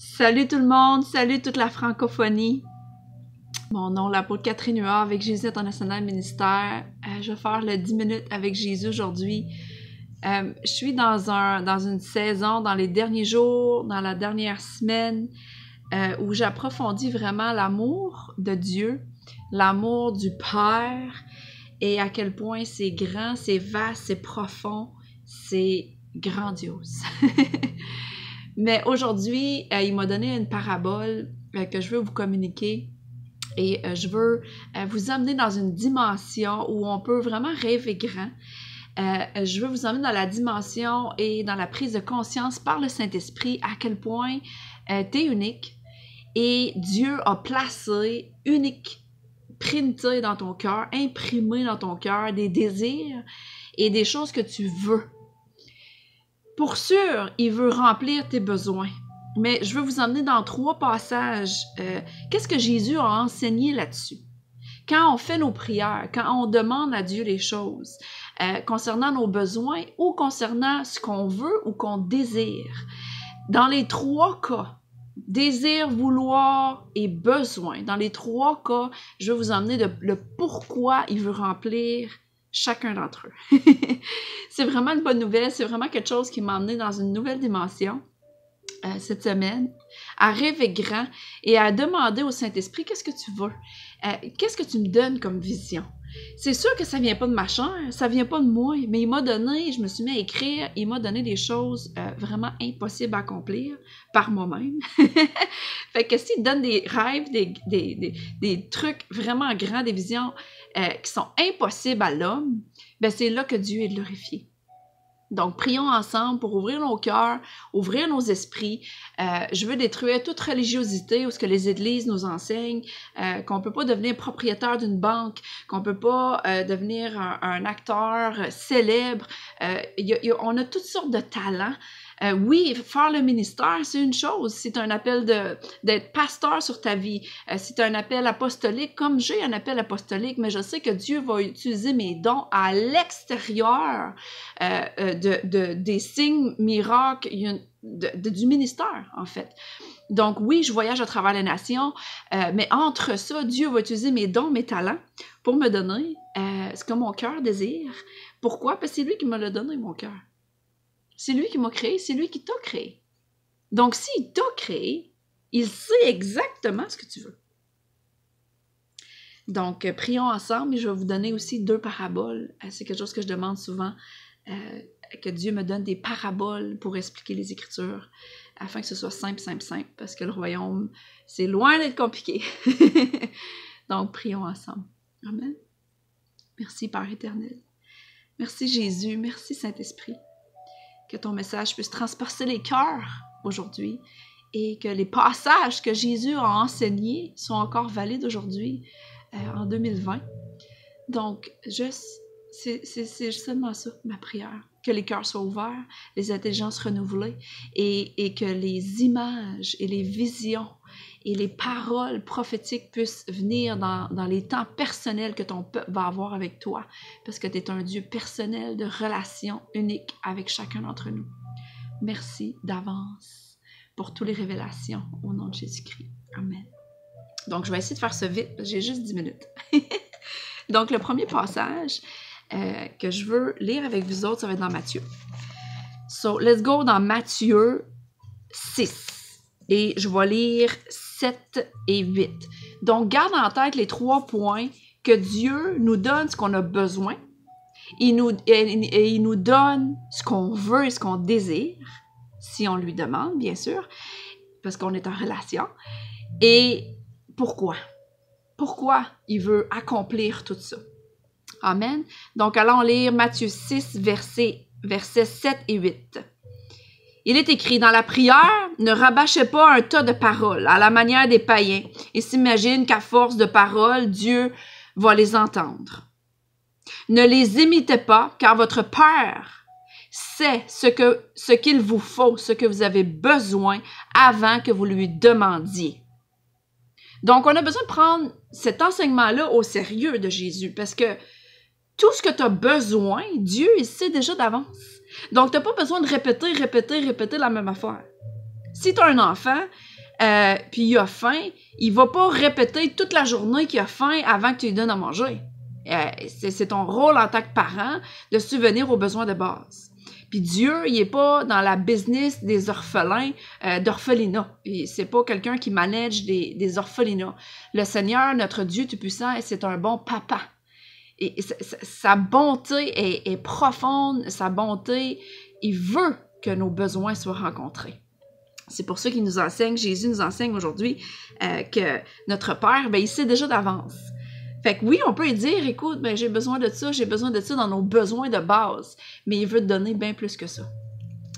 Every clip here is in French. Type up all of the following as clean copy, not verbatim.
Salut tout le monde, salut toute la francophonie. Mon nom, l'apôtre Catherine Huard avec Jésus International Ministère. Je vais faire le 10 minutes avec Jésus aujourd'hui. Je suis dans une saison, dans les derniers jours, dans la dernière semaine, où j'approfondis vraiment l'amour de Dieu, l'amour du Père, et à quel point c'est grand, c'est vaste, c'est profond, c'est grandiose. Mais aujourd'hui, il m'a donné une parabole que je veux vous communiquer et je veux vous emmener dans une dimension où on peut vraiment rêver grand. Je veux vous emmener dans la dimension et dans la prise de conscience par le Saint-Esprit à quel point tu es unique et Dieu a placé unique, printé dans ton cœur, imprimé dans ton cœur des désirs et des choses que tu veux. Pour sûr, il veut remplir tes besoins. Mais je veux vous emmener dans 3 passages. Qu'est-ce que Jésus a enseigné là-dessus? Quand on fait nos prières, quand on demande à Dieu les choses, concernant nos besoins ou concernant ce qu'on veut ou qu'on désire, dans les 3 cas, désir, vouloir et besoin, dans les 3 cas, je veux vous emmener le pourquoi il veut remplir chacun d'entre eux. C'est vraiment une bonne nouvelle, c'est vraiment quelque chose qui m'a emmené dans une nouvelle dimension cette semaine, à rêver grand et à demander au Saint-Esprit, qu'est-ce que tu veux? Qu'est-ce que tu me donnes comme vision? C'est sûr que ça vient pas de ma chair, ça vient pas de moi, mais il m'a donné, je me suis mis à écrire, il m'a donné des choses vraiment impossibles à accomplir par moi-même. Fait que s'il donne des rêves, des trucs vraiment grands, des visions qui sont impossibles à l'homme, ben c'est là que Dieu est glorifié. Donc, prions ensemble pour ouvrir nos cœurs, ouvrir nos esprits. Je veux détruire toute religiosité ou ce que les églises nous enseignent, qu'on ne peut pas devenir propriétaire d'une banque, qu'on ne peut pas devenir un acteur célèbre. On a toutes sortes de talents. Oui, faire le ministère, c'est une chose. C'est un appel d'être pasteur sur ta vie. C'est un appel apostolique, comme j'ai un appel apostolique, mais je sais que Dieu va utiliser mes dons à l'extérieur des signes, miracles, du ministère, en fait. Donc oui, je voyage à travers les nations, mais entre ça, Dieu va utiliser mes dons, mes talents, pour me donner ce que mon cœur désire. Pourquoi? Parce que c'est lui qui me l'a donné, mon cœur. C'est lui qui m'a créé, c'est lui qui t'a créé. Donc, s'il t'a créé, il sait exactement ce que tu veux. Donc, prions ensemble et je vais vous donner aussi 2 paraboles. C'est quelque chose que je demande souvent, que Dieu me donne des paraboles pour expliquer les Écritures, afin que ce soit simple, simple, simple, parce que le royaume, c'est loin d'être compliqué. Donc, prions ensemble. Amen. Merci, Père éternel. Merci, Jésus. Merci, Saint-Esprit. Que ton message puisse transpercer les cœurs aujourd'hui et que les passages que Jésus a enseignés sont encore valides aujourd'hui, en 2020. Donc, c'est seulement ça, ma prière. Que les cœurs soient ouverts, les intelligences renouvelées et que les images et les visions et les paroles prophétiques puissent venir dans les temps personnels que ton peuple va avoir avec toi, parce que tu es un Dieu personnel de relation unique avec chacun d'entre nous. Merci d'avance pour toutes les révélations au nom de Jésus-Christ. Amen. Donc, je vais essayer de faire ça vite, j'ai juste 10 minutes. Donc, le premier passage que je veux lire avec vous autres, ça va être dans Matthieu. So, let's go dans Matthieu 6. Et je vais lire 7 et 8. Donc, garde en tête les 3 points que Dieu nous donne ce qu'on a besoin. Il nous donne ce qu'on veut et ce qu'on désire, si on lui demande, bien sûr, parce qu'on est en relation. Et pourquoi? Pourquoi il veut accomplir tout ça? Amen. Donc, allons lire Matthieu 6, versets 7 et 8. Il est écrit, dans la prière, ne rabâchez pas un tas de paroles à la manière des païens et s'imaginent qu'à force de paroles, Dieu va les entendre. Ne les imitez pas, car votre Père sait ce qu'il vous faut, ce que vous avez besoin avant que vous lui demandiez. Donc, on a besoin de prendre cet enseignement-là au sérieux de Jésus, parce que tout ce que tu as besoin, Dieu, il sait déjà d'avance. Donc, tu n'as pas besoin de répéter la même affaire. Si tu as un enfant, puis il a faim, il va pas répéter toute la journée qu'il a faim avant que tu lui donnes à manger. C'est ton rôle en tant que parent de subvenir aux besoins de base. Puis Dieu, il est pas dans la business des orphelins, d'orphelinat. C'est pas quelqu'un qui manage des orphelinats. Le Seigneur, notre Dieu Tout-Puissant, c'est un bon papa. Et sa bonté est profonde, sa bonté, il veut que nos besoins soient rencontrés. C'est pour ça qu'il nous enseigne, Jésus nous enseigne aujourd'hui que notre Père, ben, il sait déjà d'avance. Fait que oui, on peut lui dire, écoute, ben, j'ai besoin de ça dans nos besoins de base, mais il veut te donner bien plus que ça.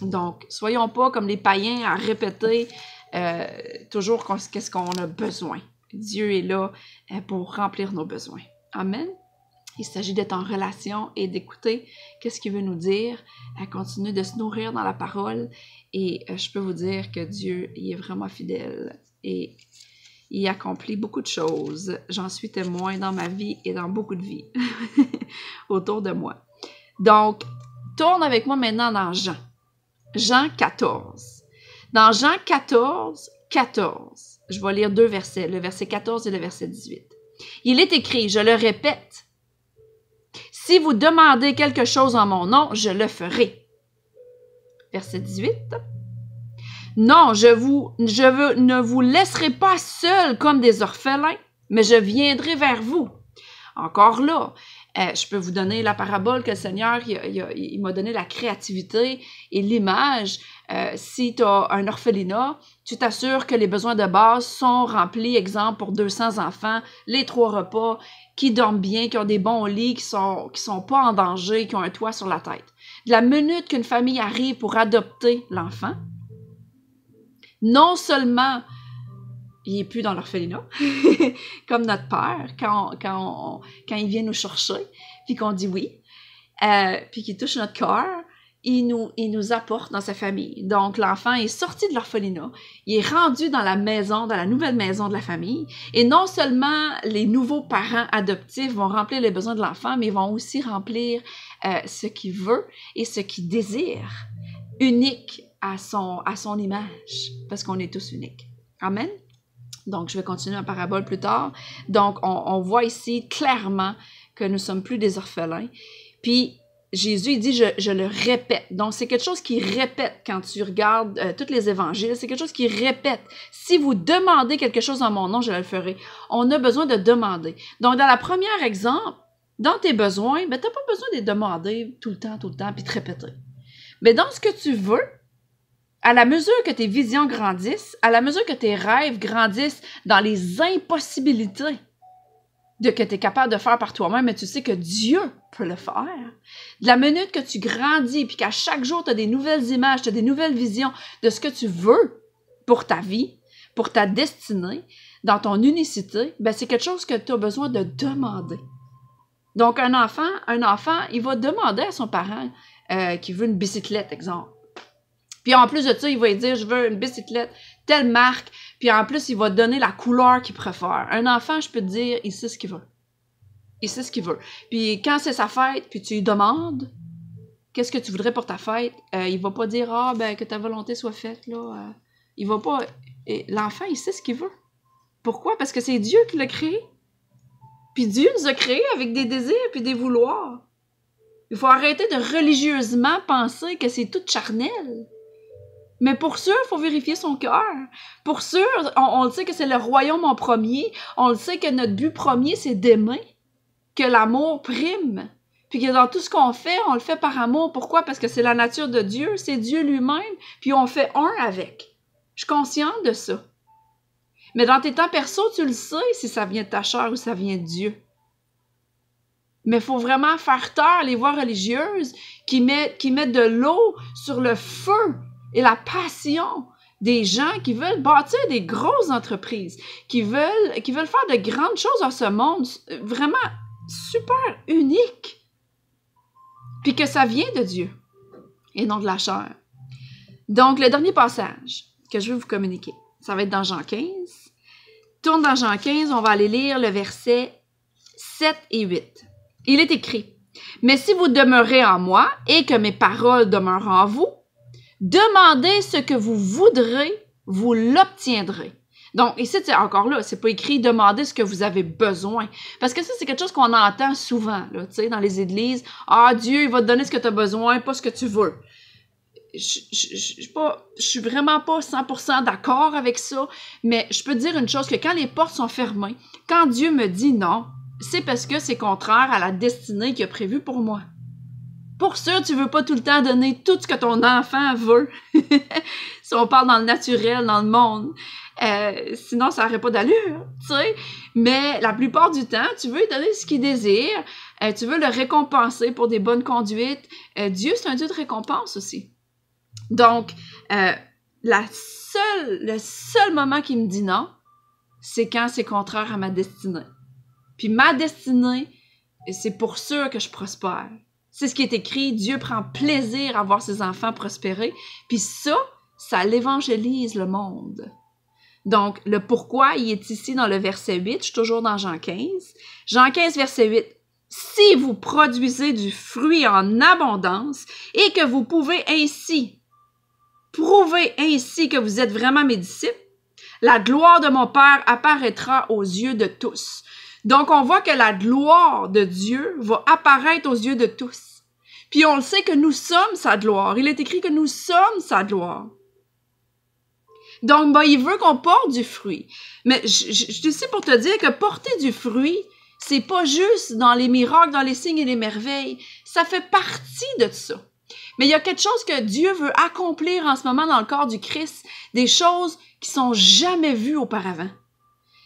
Donc, soyons pas comme les païens à répéter toujours qu'est-ce qu'on a besoin. Dieu est là pour remplir nos besoins. Amen. Il s'agit d'être en relation et d'écouter qu'est-ce qu'il veut nous dire, continuer de se nourrir dans la parole. Et je peux vous dire que Dieu, il est vraiment fidèle et il accomplit beaucoup de choses. J'en suis témoin dans ma vie et dans beaucoup de vies autour de moi. Donc, tourne avec moi maintenant dans Jean. Jean 14. Dans Jean 14, je vais lire 2 versets, le verset 14 et le verset 18. Il est écrit, je le répète, si vous demandez quelque chose en mon nom, je le ferai. Verset 18. Non, je ne vous laisserai pas seuls comme des orphelins, mais je viendrai vers vous. Encore là, je peux vous donner la parabole que le Seigneur il m'a donné la créativité et l'image. Si tu as un orphelinat, tu t'assures que les besoins de base sont remplis, exemple pour 200 enfants, les 3 repas, qui dorment bien, qui ont des bons lits, qui sont pas en danger, qui ont un toit sur la tête. De la minute qu'une famille arrive pour adopter l'enfant, non seulement il n'est plus dans l'orphelinat, comme notre père, quand il vient nous chercher, puis qu'on dit oui, puis qu'il touche notre cœur, il nous apporte dans sa famille. Donc, l'enfant est sorti de l'orphelinat, il est rendu dans la maison, dans la nouvelle maison de la famille, et non seulement les nouveaux parents adoptifs vont remplir les besoins de l'enfant, mais ils vont aussi remplir ce qu'il veut et ce qu'il désire, unique à son image, parce qu'on est tous uniques. Amen? Donc, je vais continuer ma parabole plus tard. Donc, on voit ici clairement que nous ne sommes plus des orphelins. Puis, Jésus, il dit, je le répète. Donc, c'est quelque chose qui répète quand tu regardes tous les évangiles. C'est quelque chose qui répète. Si vous demandez quelque chose en mon nom, je le ferai. On a besoin de demander. Donc, dans la première exemple, dans tes besoins, ben, tu n'as pas besoin de les demander tout le temps, puis de répéter. Mais dans ce que tu veux, à la mesure que tes visions grandissent, à la mesure que tes rêves grandissent dans les impossibilités que tu es capable de faire par toi-même, mais tu sais que Dieu peut le faire. De la minute que tu grandis, puis qu'à chaque jour, tu as des nouvelles images, tu as des nouvelles visions de ce que tu veux pour ta vie, pour ta destinée, dans ton unicité, ben c'est quelque chose que tu as besoin de demander. Donc, un enfant, il va demander à son parent qu'il veut une bicyclette, exemple. Puis en plus de ça, il va lui dire, je veux une bicyclette, telle marque, puis en plus, il va donner la couleur qu'il préfère. Un enfant, je peux te dire, il sait ce qu'il veut. Il sait ce qu'il veut. Puis quand c'est sa fête, puis tu lui demandes, qu'est-ce que tu voudrais pour ta fête? Il va pas dire, que ta volonté soit faite, là. Il va pas... L'enfant, il sait ce qu'il veut. Pourquoi? Parce que c'est Dieu qui l'a créé. Puis Dieu nous a créés avec des désirs puis des vouloirs. Il faut arrêter de religieusement penser que c'est tout charnel. Mais pour sûr, il faut vérifier son cœur. Pour sûr, on le sait que c'est le royaume en premier. On le sait que notre but premier, c'est d'aimer. Que l'amour prime. Puis que dans tout ce qu'on fait, on le fait par amour. Pourquoi? Parce que c'est la nature de Dieu. C'est Dieu lui-même. Puis on fait un avec. Je suis consciente de ça. Mais dans tes temps perso, tu le sais si ça vient de ta chair ou ça vient de Dieu. Mais il faut vraiment faire taire les voix religieuses qui mettent de l'eau sur le feu et la passion des gens qui veulent bâtir des grosses entreprises, qui veulent faire de grandes choses dans ce monde vraiment super unique. Puis que ça vient de Dieu et non de la chair. Donc, le dernier passage que je veux vous communiquer, ça va être dans Jean 15. Tourne dans Jean 15, on va aller lire le verset 7 et 8. Il est écrit, « Mais si vous demeurez en moi et que mes paroles demeurent en vous, Demandez ce que vous voudrez, vous l'obtiendrez. Donc, ici, encore là, c'est pas écrit « demandez ce que vous avez besoin ». Parce que ça, c'est quelque chose qu'on entend souvent, là, tu sais, dans les églises. « Ah, Dieu, il va te donner ce que tu as besoin, pas ce que tu veux. » Je suis vraiment pas 100% d'accord avec ça, mais je peux te dire une chose, que quand les portes sont fermées, quand Dieu me dit non, c'est parce que c'est contraire à la destinée qu'il a prévue pour moi. Pour sûr, tu veux pas tout le temps donner tout ce que ton enfant veut. Si on parle dans le naturel, dans le monde. Sinon, ça n'aurait pas d'allure, tu sais. Mais la plupart du temps, tu veux lui donner ce qu'il désire. Tu veux le récompenser pour des bonnes conduites. Dieu, c'est un Dieu de récompense aussi. Donc, le seul moment qu'il me dit non, c'est quand c'est contraire à ma destinée. Puis ma destinée, c'est pour sûr que je prospère. C'est ce qui est écrit, Dieu prend plaisir à voir ses enfants prospérer, puis ça l'évangélise le monde. Donc, le pourquoi, il est ici dans le verset 8, je suis toujours dans Jean 15. Jean 15, verset 8. « Si vous produisez du fruit en abondance et que vous pouvez ainsi prouver ainsi que vous êtes vraiment mes disciples, la gloire de mon Père apparaîtra aux yeux de tous. » Donc, on voit que la gloire de Dieu va apparaître aux yeux de tous. Puis, on le sait que nous sommes sa gloire. Il est écrit que nous sommes sa gloire. Donc, il veut qu'on porte du fruit. Mais je suis ici pour te dire que porter du fruit, c'est pas juste dans les miracles, dans les signes et les merveilles. Ça fait partie de ça. Mais il y a quelque chose que Dieu veut accomplir en ce moment dans le corps du Christ, des choses qui sont jamais vues auparavant.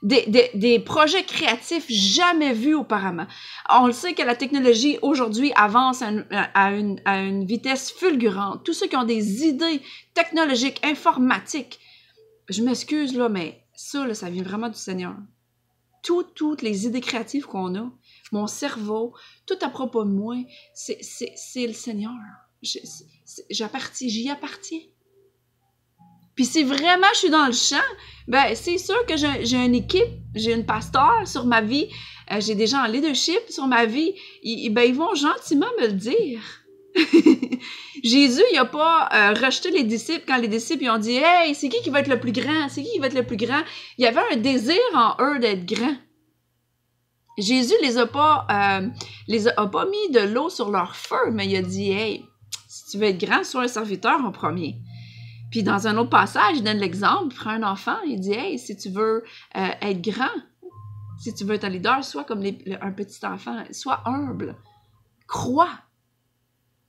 Des projets créatifs jamais vus auparavant. On le sait que la technologie aujourd'hui avance à une vitesse fulgurante. Tous ceux qui ont des idées technologiques, informatiques, je m'excuse là, mais ça vient vraiment du Seigneur. Toutes les idées créatives qu'on a, mon cerveau, tout à propos de moi, c'est le Seigneur. J'y appartiens. Puis si vraiment je suis dans le champ, ben c'est sûr que j'ai une équipe, j'ai une pasteur sur ma vie, j'ai des gens en leadership sur ma vie, ils vont gentiment me le dire. Jésus, il n'a pas rejeté les disciples quand les disciples ils ont dit « Hey, c'est qui va être le plus grand? C'est qui va être le plus grand? » Il y avait un désir en eux d'être grand. Jésus les a pas mis de l'eau sur leur feu, mais il a dit « Hey, si tu veux être grand, sois un serviteur en premier. » Puis dans un autre passage, il donne l'exemple, il prend un enfant, il dit « Hey, si tu veux être grand, si tu veux être un leader, sois comme un petit enfant, sois humble, crois.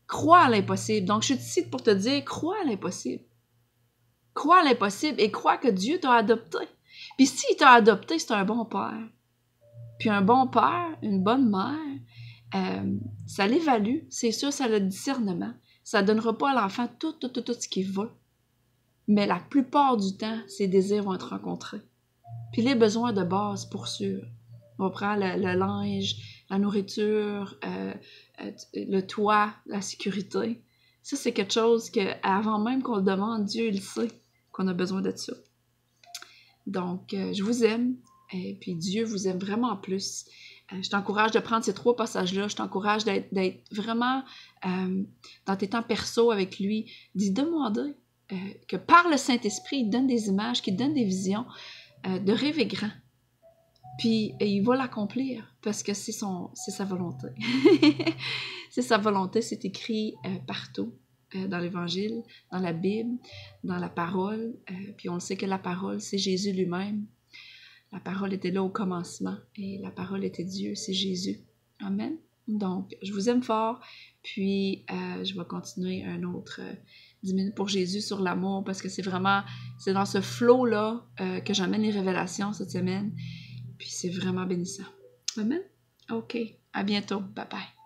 Crois à l'impossible. » Donc, je suis ici pour te dire, crois à l'impossible. Crois à l'impossible et crois que Dieu t'a adopté. Puis s'il t'a adopté, c'est un bon père. Puis un bon père, une bonne mère, ça l'évalue, c'est sûr, ça a le discernement. Ça ne donnera pas à l'enfant tout ce qu'il veut. Mais la plupart du temps, ses désirs vont être rencontrés. Puis les besoins de base, pour sûr. On prend le linge, la nourriture, le toit, la sécurité. Ça, c'est quelque chose que, avant même qu'on le demande, Dieu, il sait qu'on a besoin de ça. Donc, je vous aime, et puis Dieu vous aime vraiment plus. Je t'encourage de prendre ces 3 passages-là. Je t'encourage d'être vraiment dans tes temps perso avec lui, d'y demander que par le Saint-Esprit, il donne des images, qu'il donne des visions, de rêver grand. Puis il va l'accomplir parce que c'est sa volonté. C'est sa volonté, c'est écrit partout dans l'Évangile, dans la Bible, dans la parole. Puis on le sait que la parole, c'est Jésus lui-même. La parole était là au commencement et la parole était Dieu, c'est Jésus. Amen. Donc, je vous aime fort. Puis je vais continuer un autre 10 minutes pour Jésus sur l'amour parce que c'est dans ce flow-là que j'amène les révélations cette semaine. Puis c'est vraiment bénissant. Amen? OK. À bientôt. Bye bye.